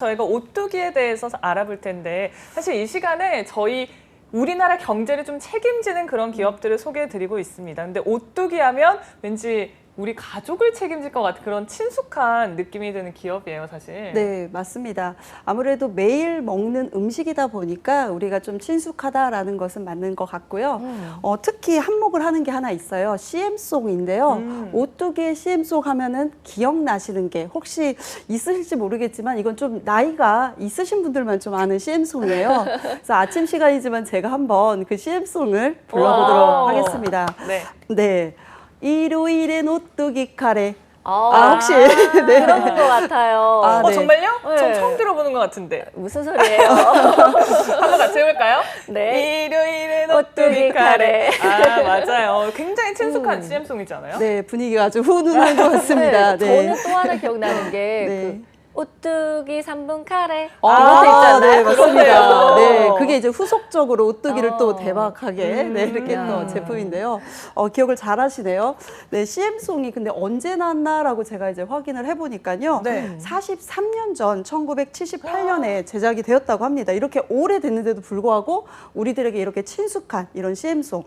저희가 오뚜기에 대해서 알아볼 텐데 사실 이 시간에 우리나라 경제를 좀 책임지는 그런 기업들을 소개해드리고 있습니다. 근데 오뚜기 하면 왠지 우리 가족을 책임질 것 같은 그런 친숙한 느낌이 드는 기업이에요, 사실. 네, 맞습니다. 아무래도 매일 먹는 음식이다 보니까 우리가 좀 친숙하다라는 것은 맞는 것 같고요. 특히 한몫을 하는 게 하나 있어요. CM송인데요. 오뚜기의 CM송 하면은 기억나시는 게 혹시 있으실지 모르겠지만 이건 좀 나이가 있으신 분들만 좀 아는 CM송이에요. 그래서 아침 시간이지만 제가 한번 그 CM송을 불러보도록 하겠습니다. 네. 네. 일요일엔 오뚜기 카레. 혹시 네. 들어본 것 같아요. 네. 정말요? 네. 전 처음 들어보는 것 같은데. 무슨 소리예요? 한번 같이 해볼까요? 네. 일요일엔 오뚜기 오뚜기 카레. 카레. 맞아요. 굉장히 친숙한 CM송이잖아요. 네, 분위기가 아주 훈훈한 것 같습니다. 네. 저는 또 하나 기억나는 게 네. 오뚜기 3분 카레 이것도 있잖아요. 네, 맞습니다. 그러네요. 네, 그게 이제 후속적으로 오뚜기를 또 대박하게 이렇게 또 야. 제품인데요. 기억을 잘 하시네요. 네, CM송이 근데 언제 나왔나라고 제가 이제 확인을 해보니까요. 네. 43년 전 1978년에 제작이 되었다고 합니다. 이렇게 오래됐는데도 불구하고 우리들에게 이렇게 친숙한 이런 CM송.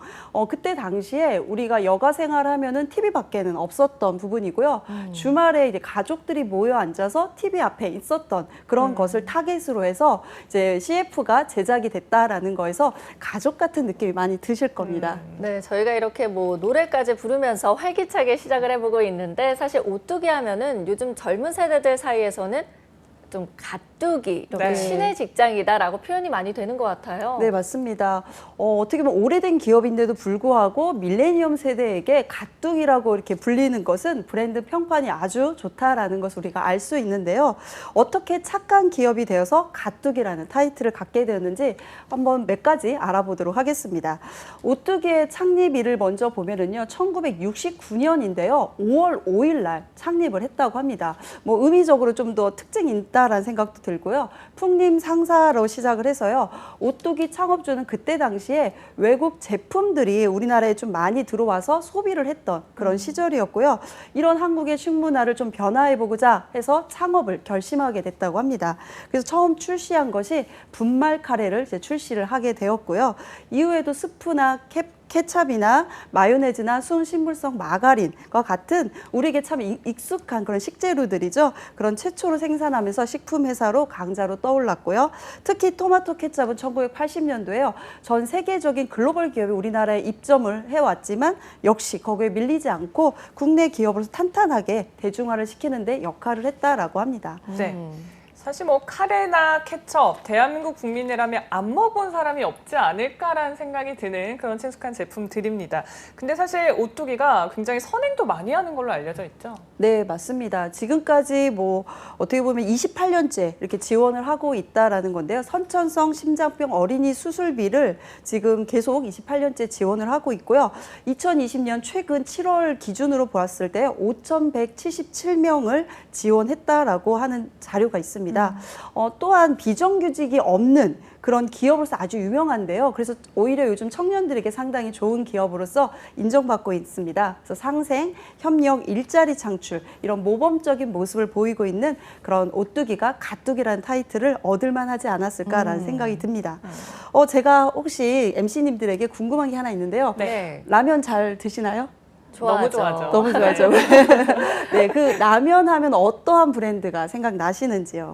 그때 당시에 우리가 여가 생활하면은 TV 밖에는 없었던 부분이고요. 주말에 이제 가족들이 모여 앉아서 TV 앞에 있었던 그런 것을 타겟으로 해서 이제 CF가 제작이 됐다라는 거에서 가족 같은 느낌이 많이 드실 겁니다. 네, 저희가 이렇게 뭐 노래까지 부르면서 활기차게 시작을 해보고 있는데 사실 오뚜기 하면은 요즘 젊은 세대들 사이에서는 좀 가뚜기, 네. 신의 직장이다라고 표현이 많이 되는 것 같아요. 네, 맞습니다. 어떻게 보면 오래된 기업인데도 불구하고 밀레니엄 세대에게 가뚜기라고 이렇게 불리는 것은 브랜드 평판이 아주 좋다라는 것을 우리가 알 수 있는데요. 어떻게 착한 기업이 되어서 가뚜기라는 타이틀을 갖게 되었는지 한번 몇 가지 알아보도록 하겠습니다. 오뚜기의 창립일을 먼저 보면은요, 1969년인데요. 5월 5일 날 창립을 했다고 합니다. 뭐 의미적으로 좀 더 특징이 있다라는 생각도 들고요. 풍림 상사로 시작을 해서요. 오뚜기 창업주는 그때 당시에 외국 제품들이 우리나라에 좀 많이 들어와서 소비를 했던 그런 시절이었고요. 이런 한국의 식문화를 좀 변화해보고자 해서 창업을 결심하게 됐다고 합니다. 그래서 처음 출시한 것이 분말 카레를 이제 출시를 하게 되었고요. 이후에도 스프나 케찹이나 마요네즈나 순식물성 마가린과 같은 우리에게 참 익숙한 그런 식재료들이죠. 그런 최초로 생산하면서 식품회사로 강자로 떠올랐고요. 특히 토마토 케찹은 1980년도에요. 전 세계적인 글로벌 기업이 우리나라에 입점을 해왔지만 역시 거기에 밀리지 않고 국내 기업으로서 탄탄하게 대중화를 시키는 데 역할을 했다라고 합니다. 네. 사실 뭐 카레나 케첩, 대한민국 국민이라면 안 먹어본 사람이 없지 않을까라는 생각이 드는 그런 친숙한 제품들입니다. 근데 사실 오뚜기가 굉장히 선행도 많이 하는 걸로 알려져 있죠? 네, 맞습니다. 지금까지 뭐 어떻게 보면 28년째 이렇게 지원을 하고 있다라는 건데요. 선천성 심장병 어린이 수술비를 지금 계속 28년째 지원을 하고 있고요. 2020년 최근 7월 기준으로 보았을 때 5,177명을 지원했다라고 하는 자료가 있습니다. 또한 비정규직이 없는 그런 기업으로서 아주 유명한데요. 그래서 오히려 요즘 청년들에게 상당히 좋은 기업으로서 인정받고 있습니다. 그래서 상생, 협력, 일자리 창출 이런 모범적인 모습을 보이고 있는 그런 오뚜기가 가뚜기라는 타이틀을 얻을만 하지 않았을까라는 생각이 듭니다. 제가 혹시 MC님들에게 궁금한 게 하나 있는데요. 네. 라면 잘 드시나요? 너무 좋아하죠. 너무 좋아하죠. 네, 그 라면 하면 어떠한 브랜드가 생각나시는지요?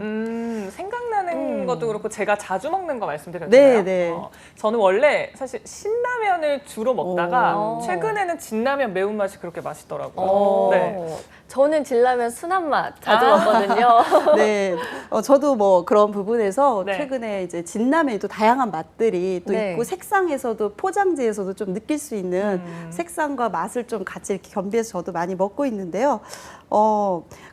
생각나는 것도 그렇고 제가 자주 먹는 거 말씀드렸잖아요. 네, 네. 저는 원래 사실 신라면을 주로 먹다가 오. 최근에는 진라면 매운맛이 그렇게 맛있더라고요. 네. 저는 진라면 순한 맛 자주 먹거든요. 네, 저도 뭐 그런 부분에서 네. 최근에 이제 진라면이 또 다양한 맛들이 또 네. 있고 색상에서도 포장지에서도 좀 느낄 수 있는 색상과 맛을 좀 같이 이렇게 겸비해서 저도 많이 먹고 있는데요.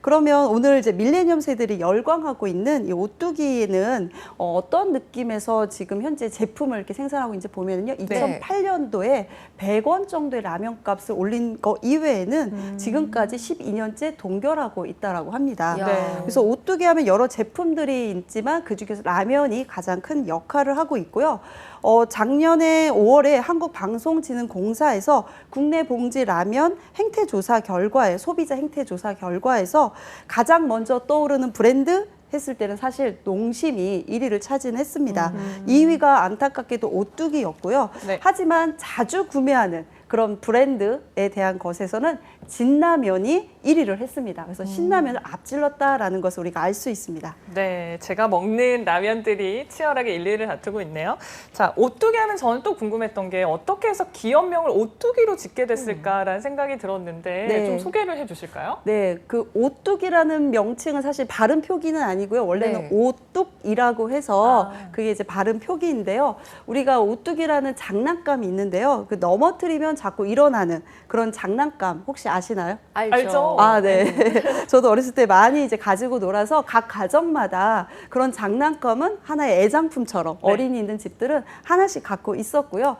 그러면 오늘 이제 밀레니엄 세대들이 열광하고 있는 이 오뚜기는 어떤 느낌에서 지금 현재 제품을 이렇게 생산하고 있는지 보면요. 2008년도에 100원 정도의 라면 값을 올린 거 이외에는 지금까지 12년째 동결하고 있다라고 합니다. 야. 네. 그래서 오뚜기 하면 여러 제품들이 있지만 그중에서 라면이 가장 큰 역할을 하고 있고요. 작년에 5월에 한국방송진흥공사에서 국내 봉지 라면 행태조사 결과에 소비자 행태조사 결과에서 가장 먼저 떠오르는 브랜드 했을 때는 사실 농심이 1위를 차지했습니다. 2위가 안타깝게도 오뚜기였고요. 네. 하지만 자주 구매하는 그런 브랜드에 대한 것에서는 진라면이 1위를 했습니다. 그래서 신라면을 앞질렀다라는 것을 우리가 알 수 있습니다. 네, 제가 먹는 라면들이 치열하게 1, 2위를 다투고 있네요. 자, 오뚜기 하면 저는 또 궁금했던 게 어떻게 해서 기업명을 오뚜기로 짓게 됐을까라는 생각이 들었는데 네. 좀 소개를 해주실까요? 네, 그 오뚜기라는 명칭은 사실 발음 표기는 아니고요. 원래는 네. 오뚝이라고 해서 아. 그게 이제 발음 표기인데요. 우리가 오뚜기라는 장난감이 있는데요. 그 넘어뜨리면 자꾸 일어나는 그런 장난감 혹시 아시나요? 알죠. 아, 네. 저도 어렸을 때 많이 이제 가지고 놀아서 각 가정마다 그런 장난감은 하나의 애장품처럼 네. 어린이 있는 집들은 하나씩 갖고 있었고요.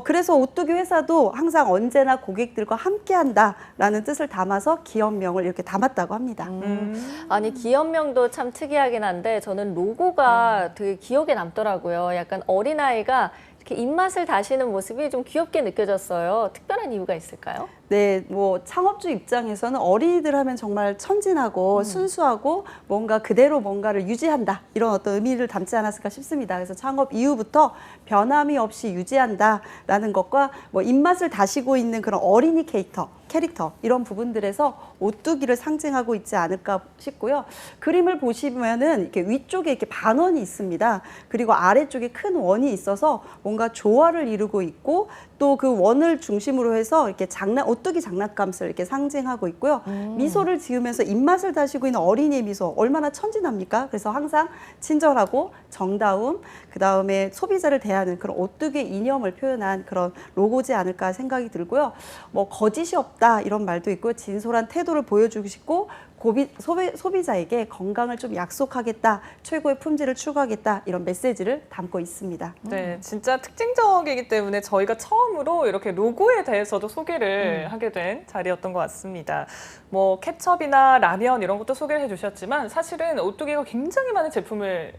그래서 오뚜기 회사도 항상 언제나 고객들과 함께 한다라는 뜻을 담아서 기업명을 이렇게 담았다고 합니다. 아니 기업명도 참 특이하긴 한데 저는 로고가 되게 기억에 남더라고요. 약간 어린아이가 이렇게 입맛을 다시는 모습이 좀 귀엽게 느껴졌어요. 특별한 이유가 있을까요? 네, 뭐 창업주 입장에서는 어린이들 하면 정말 천진하고 순수하고 뭔가 그대로 뭔가를 유지한다 이런 어떤 의미를 담지 않았을까 싶습니다. 그래서 창업 이후부터 변함이 없이 유지한다라는 것과 뭐 입맛을 다시고 있는 그런 어린이 캐릭터 이런 부분들에서 오뚜기를 상징하고 있지 않을까 싶고요. 그림을 보시면은 이렇게 위쪽에 이렇게 반원이 있습니다. 그리고 아래쪽에 큰 원이 있어서 뭔가 조화를 이루고 있고 또 그 원을 중심으로 해서 이렇게 오뚜기 장난감을 이렇게 상징하고 있고요. 미소를 지으면서 입맛을 다시고 있는 어린이의 미소 얼마나 천진합니까? 그래서 항상 친절하고 정다움, 그 다음에 소비자를 대하는 그런 오뚜기 이념을 표현한 그런 로고지 않을까 생각이 들고요. 뭐 거짓이 없다 이런 말도 있고요. 진솔한 태도를 보여주고 싶고 소비자에게 건강을 좀 약속하겠다, 최고의 품질을 추구하겠다 이런 메시지를 담고 있습니다. 네, 진짜 특징적이기 때문에 저희가 처음으로 이렇게 로고에 대해서도 소개를 하게 된 자리였던 것 같습니다. 뭐 케첩이나 라면 이런 것도 소개를 해주셨지만 사실은 오뚜기가 굉장히 많은 제품을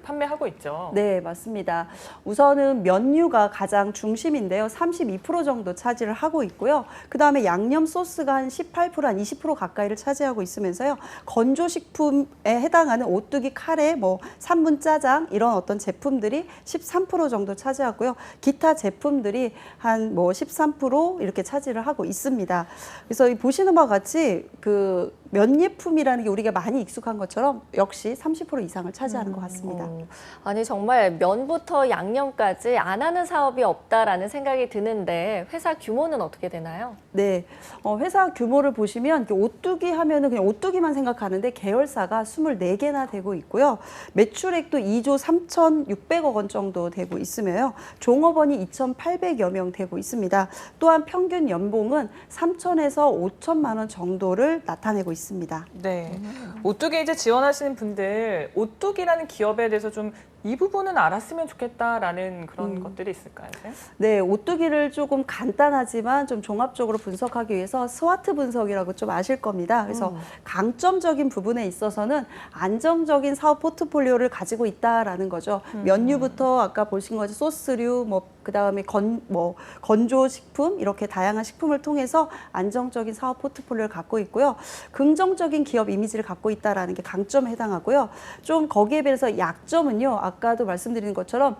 판매하고 있죠. 네, 맞습니다. 우선은 면류가 가장 중심인데요. 32% 정도 차지를 하고 있고요. 그 다음에 양념 소스가 한 18%, 한 20% 가까이를 차지하고 있으면서요. 건조식품에 해당하는 오뚜기 카레, 뭐 3분 짜장 이런 어떤 제품들이 13% 정도 차지하고요. 기타 제품들이 한 뭐 13% 이렇게 차지를 하고 있습니다. 그래서 이 보시는 바와 같이 그 면예품이라는 게 우리가 많이 익숙한 것처럼 역시 30% 이상을 차지하는 것 같습니다. 아니 정말 면부터 양념까지 안 하는 사업이 없다라는 생각이 드는데 회사 규모는 어떻게 되나요? 네, 회사 규모를 보시면 오뚜기 하면은 그냥 오뚜기만 생각하는데 계열사가 24개나 되고 있고요. 매출액도 2조 3,600억 원 정도 되고 있으며요. 종업원이 2,800여 명 되고 있습니다. 또한 평균 연봉은 3천에서 5천만 원 정도를 나타내고 있습니다. 네, 오뚜기 이제 지원하시는 분들 오뚜기라는 기업에 대해서 좀 이 부분은 알았으면 좋겠다라는 그런 것들이 있을까요? 네, 오뚜기를 조금 간단하지만 좀 종합적으로 분석하기 위해서 스와트 분석이라고 좀 아실 겁니다. 그래서 강점적인 부분에 있어서는 안정적인 사업 포트폴리오를 가지고 있다라는 거죠. 면류부터 아까 보신 거죠. 소스류, 그다음에 건조식품 이렇게 다양한 식품을 통해서 안정적인 사업 포트폴리오를 갖고 있고요. 긍정적인 기업 이미지를 갖고 있다라는 게 강점에 해당하고요. 좀 거기에 비해서 약점은요. 아까도 말씀드린 것처럼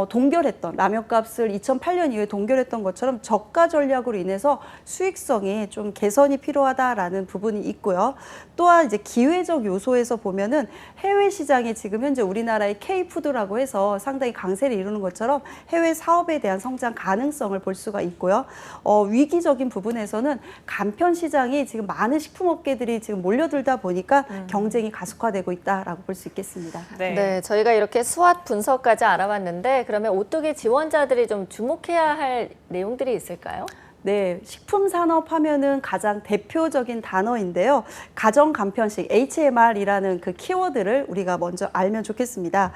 동결했던 라면값을 2008년 이후에 동결했던 것처럼 저가 전략으로 인해서 수익성이 좀 개선이 필요하다라는 부분이 있고요. 또한 이제 기회적 요소에서 보면은 해외 시장에 지금 현재 우리나라의 K푸드라고 해서 상당히 강세를 이루는 것처럼 해외 사업에 대한 성장 가능성을 볼 수가 있고요. 위기적인 부분에서는 간편 시장이 지금 많은 식품업계들이 지금 몰려들다 보니까 경쟁이 가속화되고 있다라고 볼 수 있겠습니다. 네, 저희가 이렇게 스왓 분석까지 알아봤는데 그러면 오뚜기 지원자들이 좀 주목해야 할 내용들이 있을까요? 네, 식품 산업 하면은 가장 대표적인 단어인데요. 가정 간편식 HMR이라는 그 키워드를 우리가 먼저 알면 좋겠습니다.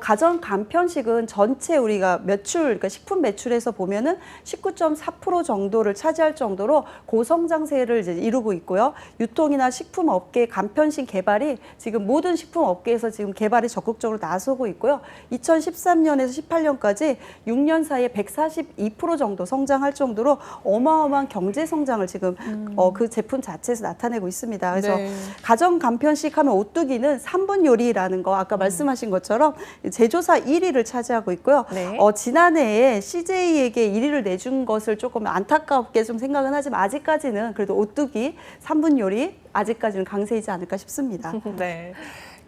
가정 간편식은 전체 우리가 매출, 그러니까 식품 매출에서 보면은 19.4% 정도를 차지할 정도로 고성장세를 이제 이루고 있고요. 유통이나 식품 업계 간편식 개발이 지금 모든 식품 업계에서 지금 개발이 적극적으로 나서고 있고요. 2013년에서 18년까지 6년 사이에 142% 정도 성장할 정도로 어마어마한 경제 성장을 지금 그 제품 자체에서 나타내고 있습니다. 그래서 네. 가정 간편식 하면 오뚜기는 3분 요리라는 거 아까 말씀하신 것처럼 제조사 1위를 차지하고 있고요. 네. 지난해에 CJ에게 1위를 내준 것을 조금 안타깝게 좀 생각은 하지만 아직까지는 그래도 오뚜기 3분 요리 아직까지는 강세이지 않을까 싶습니다. 네.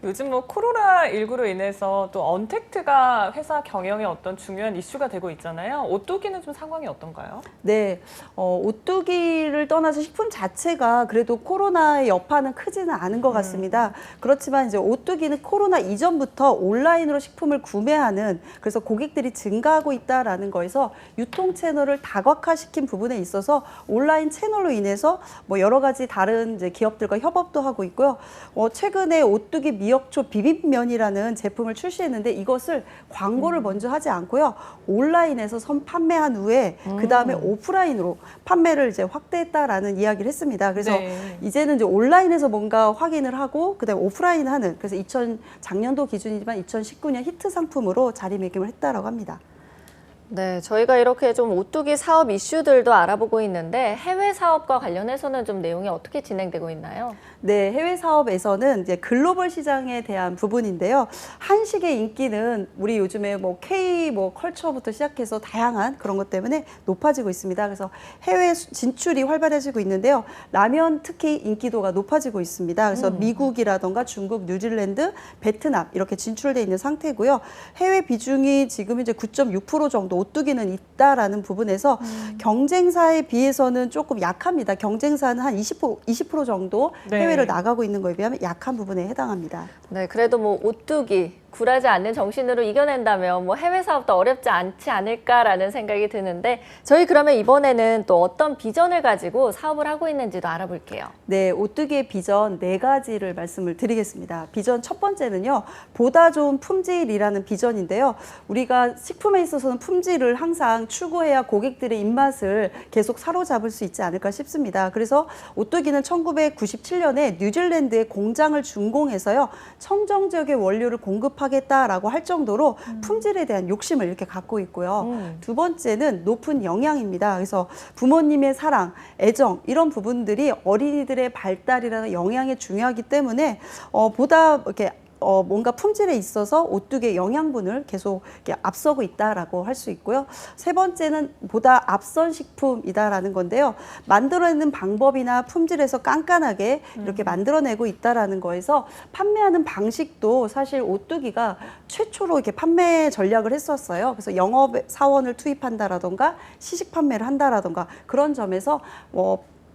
요즘 뭐 코로나19로 인해서 또 언택트가 회사 경영에 어떤 중요한 이슈가 되고 있잖아요. 오뚜기는 좀 상황이 어떤가요? 네, 오뚜기를 떠나서 식품 자체가 그래도 코로나의 여파는 크지는 않은 것 같습니다. 그렇지만 이제 오뚜기는 코로나 이전부터 온라인으로 식품을 구매하는 그래서 고객들이 증가하고 있다라는 거에서 유통 채널을 다각화시킨 부분에 있어서 온라인 채널로 인해서 뭐 여러 가지 다른 이제 기업들과 협업도 하고 있고요. 최근에 오뚜기 미역초 비빔면이라는 제품을 출시했는데 이것을 광고를 먼저 하지 않고요. 온라인에서 판매한 후에 그 다음에 오프라인으로 판매를 이제 확대했다라는 이야기를 했습니다. 그래서 네. 이제는 이제 온라인에서 뭔가 확인을 하고 그다음에 오프라인 하는 그래서 작년도 기준이지만 2019년 히트 상품으로 자리매김을 했다라고 합니다. 네, 저희가 이렇게 좀 오뚜기 사업 이슈들도 알아보고 있는데 해외 사업과 관련해서는 좀 내용이 어떻게 진행되고 있나요? 네, 해외 사업에서는 이제 글로벌 시장에 대한 부분인데요. 한식의 인기는 우리 요즘에 뭐 K 컬처부터 시작해서 다양한 그런 것 때문에 높아지고 있습니다. 그래서 해외 진출이 활발해지고 있는데요. 라면 특히 인기도가 높아지고 있습니다. 그래서 미국이라던가 중국, 뉴질랜드, 베트남 이렇게 진출돼 있는 상태고요. 해외 비중이 지금 이제 9.6% 정도 오뚜기는 있다라는 부분에서 경쟁사에 비해서는 조금 약합니다. 경쟁사는 한 20% 정도 네. 해외를 나가고 있는 거에 비하면 약한 부분에 해당합니다. 네, 그래도 뭐 오뚜기 굴하지 않는 정신으로 이겨낸다면 뭐 해외 사업도 어렵지 않지 않을까라는 생각이 드는데 저희 그러면 이번에는 또 어떤 비전을 가지고 사업을 하고 있는지도 알아볼게요. 네, 오뚜기의 비전 4가지를 말씀을 드리겠습니다. 비전 첫 번째는요, 보다 좋은 품질이라는 비전인데요. 우리가 식품에 있어서는 품질을 항상 추구해야 고객들의 입맛을 계속 사로잡을 수 있지 않을까 싶습니다. 그래서 오뚜기는 1997년에 뉴질랜드에 공장을 준공해서요, 청정 지역의 원료를 공급하겠다라고 할 정도로 품질에 대한 욕심을 이렇게 갖고 있고요. 두 번째는 높은 영양입니다. 그래서 부모님의 사랑, 애정 이런 부분들이 어린이들의 발달이라는 영양에 중요하기 때문에 보다 이렇게 뭔가 품질에 있어서 오뚜기의 영양분을 계속 이렇게 앞서고 있다라고 할 수 있고요. 세 번째는 보다 앞선 식품이다라는 건데요. 만들어내는 방법이나 품질에서 깐깐하게 이렇게 만들어내고 있다라는 거에서 판매하는 방식도 사실 오뚜기가 최초로 이렇게 판매 전략을 했었어요. 그래서 영업 사원을 투입한다라던가 시식 판매를 한다라던가 그런 점에서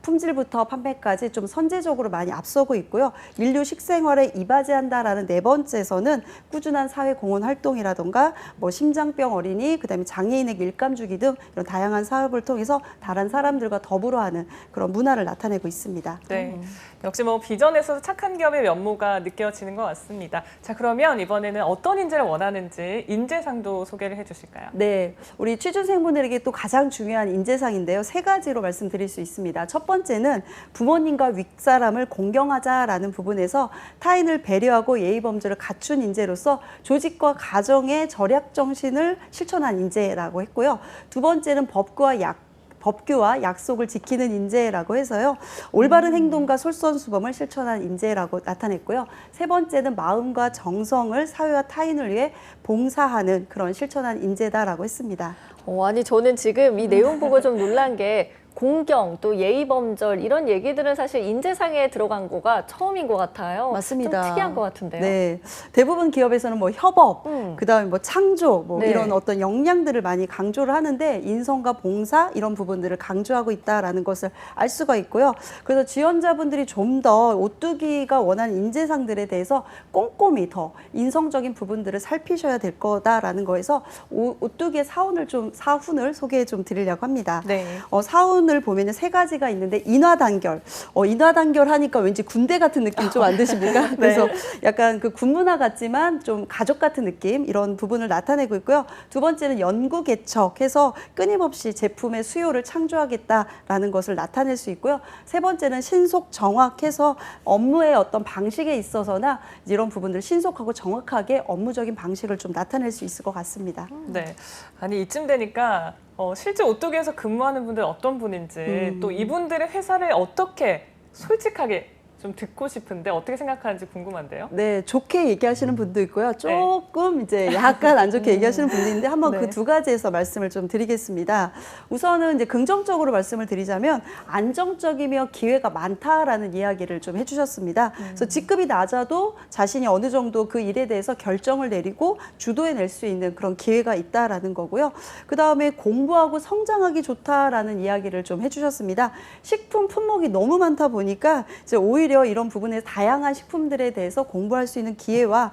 품질부터 판매까지 좀 선제적으로 많이 앞서고 있고요. 인류 식생활에 이바지한다라는 네 번째에서는 꾸준한 사회 공헌 활동이라던가 심장병 어린이, 그다음에 장애인에게 일감 주기 등 이런 다양한 사업을 통해서 다른 사람들과 더불어 하는 그런 문화를 나타내고 있습니다. 네. 역시 비전에서도 착한 기업의 면모가 느껴지는 것 같습니다. 자, 그러면 이번에는 어떤 인재를 원하는지 인재상도 소개를 해주실까요? 네, 우리 취준생분들에게 또 가장 중요한 인재상인데요. 3가지로 말씀드릴 수 있습니다. 첫 번째는 부모님과 윗사람을 공경하자라는 부분에서 타인을 배려하고 예의범절을 갖춘 인재로서 조직과 가정의 절약 정신을 실천한 인재라고 했고요. 두 번째는 법규와 약속을 지키는 인재라고 해서요. 올바른 행동과 솔선수범을 실천한 인재라고 나타냈고요. 세 번째는 마음과 정성을 사회와 타인을 위해 봉사하는 그런 실천한 인재다라고 했습니다. 아니 저는 지금 이 내용 보고 좀 놀란 게 공경, 또 예의범절 이런 얘기들은 사실 인재상에 들어간 거가 처음인 것 같아요. 맞습니다. 좀 특이한 것 같은데요. 네, 대부분 기업에서는 협업, 그다음에 창조, 네. 이런 어떤 역량들을 많이 강조를 하는데 인성과 봉사 이런 부분들을 강조하고 있다라는 것을 알 수가 있고요. 그래서 지원자분들이 좀 더 오뚜기가 원하는 인재상들에 대해서 꼼꼼히 더 인성적인 부분들을 살피셔야 될 거다라는 거에서 오뚜기의 사훈을 소개해 좀 드리려고 합니다. 네. 사훈을 보면은 3가지가 있는데 인화단결. 인화단결 하니까 왠지 군대 같은 느낌 좀 안 드십니까? 그래서 약간 그 군문화 같지만 좀 가족 같은 느낌 이런 부분을 나타내고 있고요. 두 번째는 연구개척해서 끊임없이 제품의 수요를 창조하겠다라는 것을 나타낼 수 있고요. 세 번째는 신속 정확해서 업무의 어떤 방식에 있어서나 이런 부분들을 신속하고 정확하게 업무적인 방식을 좀 나타낼 수 있을 것 같습니다. 네. 아니, 이쯤 되니까 실제 오뚜기에서 근무하는 분들 어떤 분인지 또 이분들의 회사를 어떻게 솔직하게 좀 듣고 싶은데 어떻게 생각하는지 궁금한데요. 네, 좋게 얘기하시는 분도 있고요. 조금 이제 약간 안 좋게 얘기하시는 분도 있는데 한번 네. 그 두 가지에서 말씀을 좀 드리겠습니다. 우선은 이제 긍정적으로 말씀을 드리자면 안정적이며 기회가 많다라는 이야기를 좀 해주셨습니다. 그래서 직급이 낮아도 자신이 어느 정도 그 일에 대해서 결정을 내리고 주도해낼 수 있는 그런 기회가 있다라는 거고요. 그 다음에 공부하고 성장하기 좋다라는 이야기를 좀 해주셨습니다. 식품 품목이 너무 많다 보니까 이제 오히려 이런 부분에 다양한 식품들에 대해서 공부할 수 있는 기회와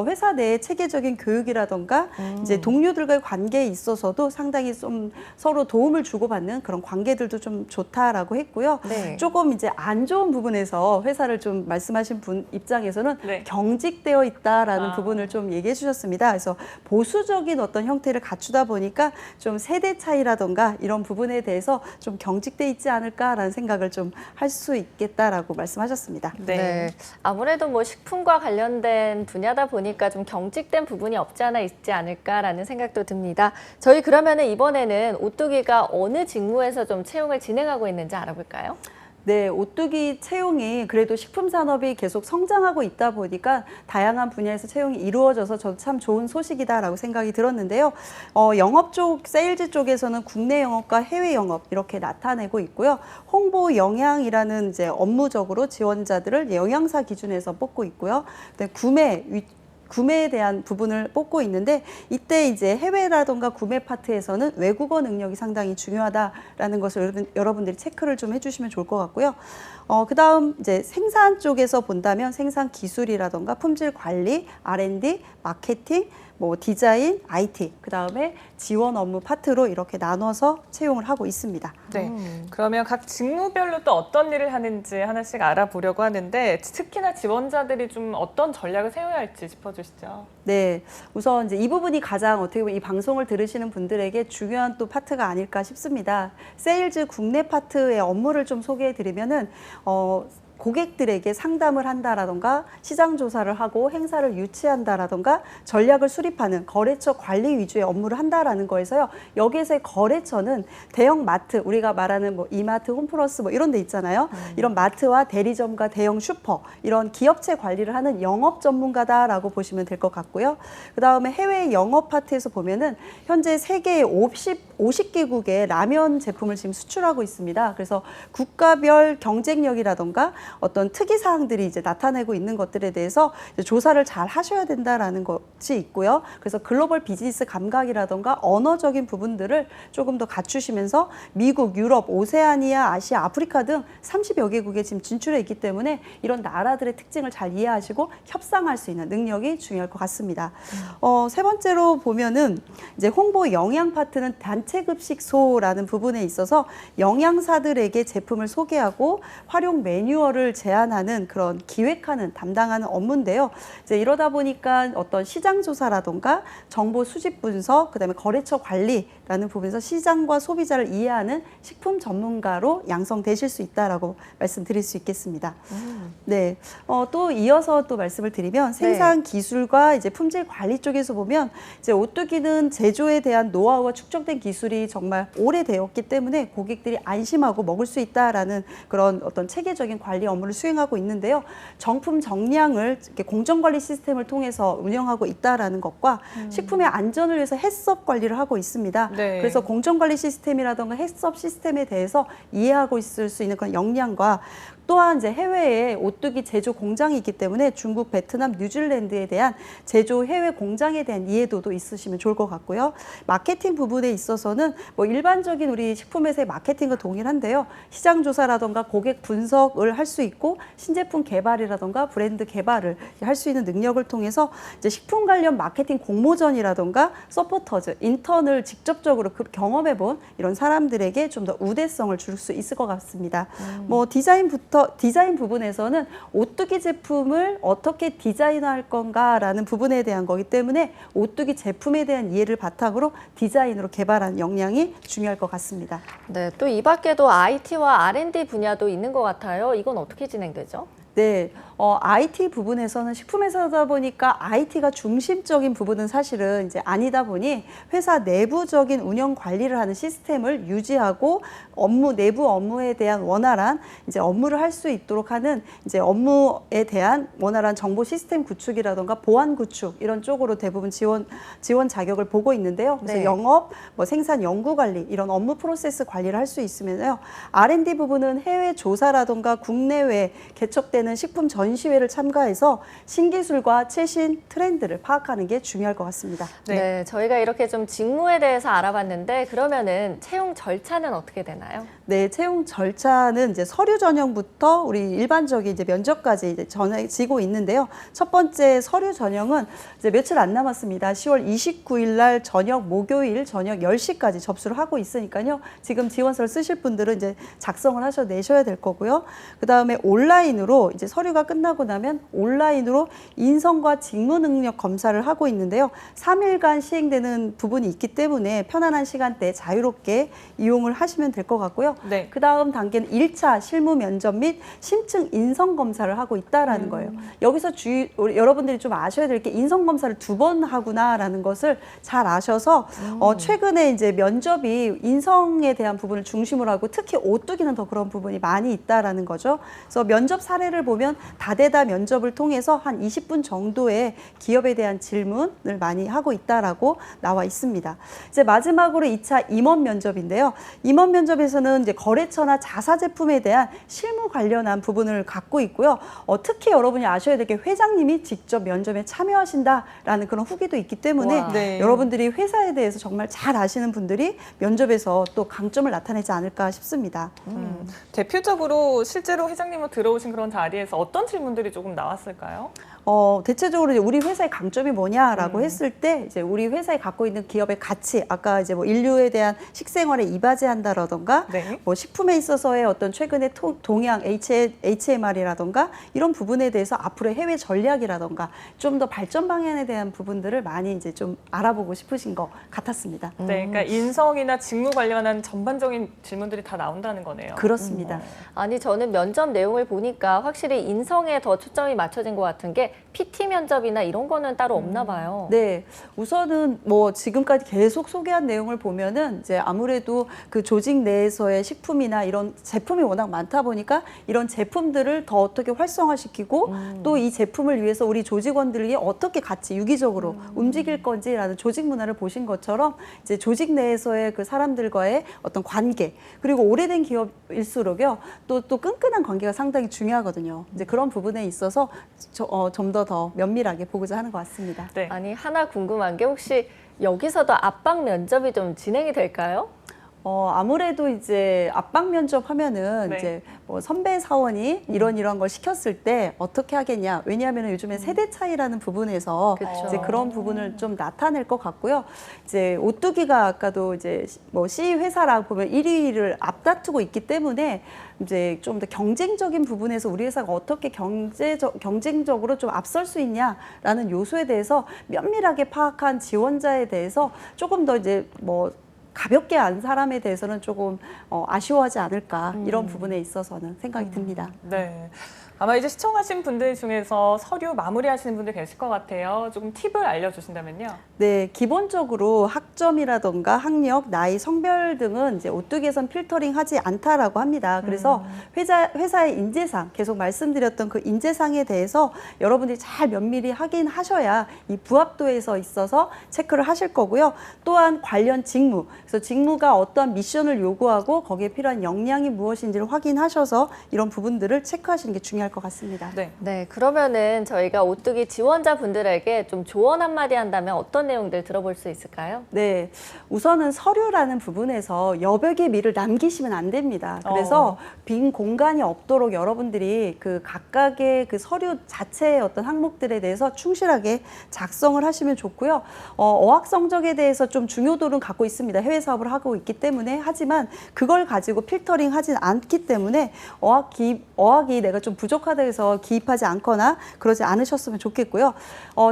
회사 내의 체계적인 교육이라던가 이제 동료들과의 관계에 있어서도 상당히 좀 서로 도움을 주고받는 그런 관계들도 좀 좋다라고 했고요. 네. 조금 이제 안 좋은 부분에서 회사를 좀 말씀하신 분 입장에서는 네. 경직되어 있다라는 아. 부분을 좀 얘기해 주셨습니다. 그래서 보수적인 어떤 형태를 갖추다 보니까 좀 세대 차이라던가 이런 부분에 대해서 좀 경직돼 있지 않을까라는 생각을 좀 할 수 있겠다라고 말씀하셨습니다. 네. 아무래도 뭐 식품과 관련된 분야다 보니까 좀 경직된 부분이 없지 않아 있지 않을까라는 생각도 듭니다. 저희 그러면은 이번에는 오뚜기가 어느 직무에서 좀 채용을 진행하고 있는지 알아볼까요? 네, 오뚜기 채용이 그래도 식품 산업이 계속 성장하고 있다 보니까 다양한 분야에서 채용이 이루어져서 저도 참 좋은 소식이다라고 생각이 들었는데요. 영업 쪽, 세일즈 쪽에서는 국내 영업과 해외 영업 이렇게 나타내고 있고요. 홍보 영양이라는 이제 업무적으로 지원자들을 영양사 기준에서 뽑고 있고요. 구매에 대한 부분을 뽑고 있는데 이때 이제 해외라던가 구매 파트에서는 외국어 능력이 상당히 중요하다라는 것을 여러분들이 체크를 좀 해주시면 좋을 것 같고요. 그다음 이제 생산 쪽에서 본다면 생산 기술이라던가 품질 관리, R&D, 마케팅, 뭐 디자인, IT, 그다음에 지원 업무 파트로 이렇게 나눠서 채용을 하고 있습니다. 네. 그러면 각 직무별로 또 어떤 일을 하는지 하나씩 알아보려고 하는데 특히나 지원자들이 좀 어떤 전략을 세워야 할지 짚어주시죠. 네, 우선 이제 이 부분이 가장 어떻게 보면 이 방송을 들으시는 분들에게 중요한 또 파트가 아닐까 싶습니다. 세일즈 국내 파트의 업무를 좀 소개해드리면은 고객들에게 상담을 한다라던가 시장 조사를 하고 행사를 유치한다라던가 전략을 수립하는 거래처 관리 위주의 업무를 한다라는 거에서요. 여기에서의 거래처는 대형 마트, 우리가 말하는 뭐 이마트, 홈플러스 뭐 이런 데 있잖아요. 이런 마트와 대리점과 대형 슈퍼 이런 기업체 관리를 하는 영업 전문가다라고 보시면 될 것 같고요. 그다음에 해외 영업 파트에서 보면은 현재 세계 50개국의 라면 제품을 지금 수출하고 있습니다. 그래서 국가별 경쟁력이라던가 어떤 특이 사항들이 이제 나타내고 있는 것들에 대해서 이제 조사를 잘 하셔야 된다라는 것이 있고요. 그래서 글로벌 비즈니스 감각이라던가 언어적인 부분들을 조금 더 갖추시면서 미국, 유럽, 오세아니아, 아시아, 아프리카 등 30여 개국에 지금 진출해 있기 때문에 이런 나라들의 특징을 잘 이해하시고 협상할 수 있는 능력이 중요할 것 같습니다. 세 번째로 보면은 이제 홍보 영양 파트는 단체급식소라는 부분에 있어서 영양사들에게 제품을 소개하고 활용 매뉴얼을 제안하는 그런 기획하는 담당하는 업무인데요. 이제 이러다 보니까 어떤 시장 조사라던가 정보 수집 분석, 그다음에 거래처 관리라는 부분에서 시장과 소비자를 이해하는 식품 전문가로 양성되실 수 있다라고 말씀드릴 수 있겠습니다. 네, 또 이어서 또 말씀을 드리면 생산 기술과 이제 품질 관리 쪽에서 보면 이제 오뚜기는 제조에 대한 노하우와 축적된 기술이 정말 오래되었기 때문에 고객들이 안심하고 먹을 수 있다라는 그런 어떤 체계적인 관리 업무를 수행하고 있는데요. 정품 정량을 이렇게 공정관리 시스템을 통해서 운영하고 있다라는 것과 식품의 안전을 위해서 해썹 관리를 하고 있습니다. 네. 그래서 공정관리 시스템이라든가 해썹 시스템에 대해서 이해하고 있을 수 있는 그런 역량과 또한 이제 해외에 오뚜기 제조 공장이 있기 때문에 중국, 베트남, 뉴질랜드에 대한 제조 해외 공장에 대한 이해도도 있으시면 좋을 것 같고요. 마케팅 부분에 있어서는 뭐 일반적인 우리 식품회사의 마케팅과 동일한데요. 시장 조사라던가 고객 분석을 할 수 있고 신제품 개발이라던가 브랜드 개발을 할 수 있는 능력을 통해서 이제 식품 관련 마케팅 공모전이라던가 서포터즈, 인턴을 직접적으로 경험해본 이런 사람들에게 좀 더 우대성을 줄 수 있을 것 같습니다. 뭐 디자인 부분에서는 오뚜기 제품을 어떻게 디자인할 건가라는 부분에 대한 거기 때문에 오뚜기 제품에 대한 이해를 바탕으로 디자인으로 개발하는 역량이 중요할 것 같습니다. 네, 또 이 밖에도 IT와 R&D 분야도 있는 것 같아요. 이건 어떻게 진행되죠? 네, IT 부분에서는 식품회사다 보니까 IT가 중심적인 부분은 사실은 이제 아니다 보니 회사 내부적인 운영 관리를 하는 시스템을 유지하고 내부 업무에 대한 원활한 이제 업무를 할 수 있도록 하는 이제 업무에 대한 원활한 정보 시스템 구축이라던가 보안 구축 이런 쪽으로 대부분 지원 자격을 보고 있는데요. 그래서 네. 영업, 생산 연구 관리 이런 업무 프로세스 관리를 할 수 있으면요. R&D 부분은 해외 조사라던가 국내외 개척되는 식품 전시회를 참가해서 신기술과 최신 트렌드를 파악하는 게 중요할 것 같습니다. 네. 저희가 이렇게 좀 직무에 대해서 알아봤는데 그러면은 채용 절차는 어떻게 되나요? 네, 채용 절차는 이제 서류 전형부터 우리 일반적인 이제 면접까지 이제 전해지고 있는데요. 첫 번째 서류 전형은 이제 며칠 안 남았습니다. 10월 29일 날 목요일 저녁 10시까지 접수를 하고 있으니까요. 지금 지원서를 쓰실 분들은 이제 작성을 내셔야 될 거고요. 그다음에 온라인으로 이제 서류가 끝나고 나면 온라인으로 인성과 직무 능력 검사를 하고 있는데요. 3일간 시행되는 부분이 있기 때문에 편안한 시간대에 자유롭게 이용을 하시면 될 것 같고요. 네. 그 다음 단계는 1차 실무 면접 및 심층 인성 검사를 하고 있다라는 거예요. 여기서 여러분들이 좀 아셔야 될 게 인성 검사를 2번 하구나라는 것을 잘 아셔서 최근에 이제 면접이 인성에 대한 부분을 중심으로 하고 특히 오뚜기는 더 그런 부분이 많이 있다라는 거죠. 그래서 면접 사례를 보면 다대다 면접을 통해서 한 20분 정도의 기업에 대한 질문을 많이 하고 있다라고 나와 있습니다. 이제 마지막으로 2차 임원 면접인데요. 임원 면접에서는 이제 거래처나 자사 제품에 대한 실무 관련한 부분을 갖고 있고요. 특히 여러분이 아셔야 될 게 회장님이 직접 면접에 참여하신다라는 그런 후기도 있기 때문에 와. 네. 여러분들이 회사에 대해서 정말 잘 아시는 분들이 면접에서 또 강점을 나타내지 않을까 싶습니다. 대표적으로 실제로 회장님은 들어오신 그런 자리에서 어떤 질문들이 조금 나왔을까요? 대체적으로 이제 우리 회사의 강점이 뭐냐라고 했을 때 이제 우리 회사에 갖고 있는 기업의 가치, 아까 이제 인류에 대한 식생활에 이바지한다라던가 네. 식품에 있어서의 어떤 최근의 동향, HMR이라던가 이런 부분에 대해서 앞으로의 해외 전략이라던가 좀 더 발전 방향에 대한 부분들을 많이 이제 좀 알아보고 싶으신 것 같았습니다. 네, 그러니까 인성이나 직무 관련한 전반적인 질문들이 다 나온다는 거네요. 그렇습니다. 아니 저는 면접 내용을 보니까 확실히 인성에 더 초점이 맞춰진 것 같은 게 PT 면접이나 이런 거는 따로 없나 봐요. 네, 우선은 지금까지 계속 소개한 내용을 보면은 이제 아무래도 그 조직 내에서의 식품이나 이런 제품이 워낙 많다 보니까 이런 제품들을 더 어떻게 활성화시키고 또 이 제품을 위해서 우리 조직원들이 어떻게 같이 유기적으로 움직일 건지라는 조직 문화를 보신 것처럼 이제 조직 내에서의 그 사람들과의 어떤 관계 그리고 오래된 기업일수록요 또 끈끈한 관계가 상당히 중요하거든요. 이제 그런 부분에 있어서 좀 더 면밀하게 보고자 하는 것 같습니다. 네. 아니 하나 궁금한 게 혹시 여기서도 압박 면접이 좀 진행이 될까요? 아무래도 이제 압박 면접 하면은 네. 이제 선배 사원이 이런 걸 시켰을 때 어떻게 하겠냐. 왜냐하면 요즘에 세대 차이라는 부분에서 그쵸. 이제 그런 부분을 좀 나타낼 것 같고요. 이제 오뚜기가 아까도 이제 C 회사라고 보면 1위를 앞다투고 있기 때문에 이제 좀 더 경쟁적인 부분에서 우리 회사가 어떻게 경쟁적으로 좀 앞설 수 있냐라는 요소에 대해서 면밀하게 파악한 지원자에 대해서 조금 더 이제 가볍게 안 사람에 대해서는 조금 아쉬워하지 않을까 이런 부분에 있어서는 생각이 듭니다. 네. 아마 이제 시청하신 분들 중에서 서류 마무리하시는 분들 계실 것 같아요. 조금 팁을 알려주신다면요. 네, 기본적으로 학점이라던가 학력, 나이, 성별 등은 이제 오뚜기에선 필터링하지 않다라고 합니다. 그래서 회사의 인재상 계속 말씀드렸던 그 인재상에 대해서 여러분들이 잘 면밀히 확인하셔야 이 부합도에서 있어서 체크를 하실 거고요. 또한 관련 직무, 그래서 직무가 어떠한 미션을 요구하고 거기에 필요한 역량이 무엇인지를 확인하셔서 이런 부분들을 체크하시는 게 중요할 것 같습니다. 네. 네, 그러면은 저희가 오뚜기 지원자분들에게 좀 조언 한마디 한다면 어떤 내용들 들어볼 수 있을까요? 네, 우선은 서류라는 부분에서 여백의 미를 남기시면 안 됩니다. 그래서 빈 공간이 없도록 여러분들이 그 각각의 그 서류 자체의 어떤 항목들에 대해서 충실하게 작성을 하시면 좋고요. 어학 성적에 대해서 좀 중요도는 갖고 있습니다. 해외 사업을 하고 있기 때문에 하지만 그걸 가지고 필터링 하진 않기 때문에 어학이 내가 좀 부족하다 부족하다 해서 기입하지 않거나 그러지 않으셨으면 좋겠고요.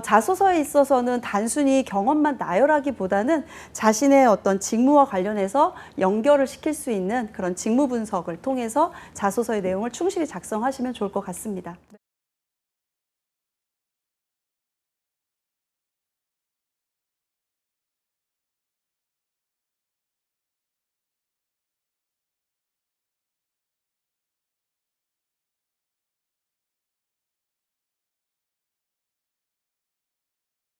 자소서에 있어서는 단순히 경험만 나열하기보다는 자신의 어떤 직무와 관련해서 연결을 시킬 수 있는 그런 직무 분석을 통해서 자소서의 내용을 충실히 작성하시면 좋을 것 같습니다.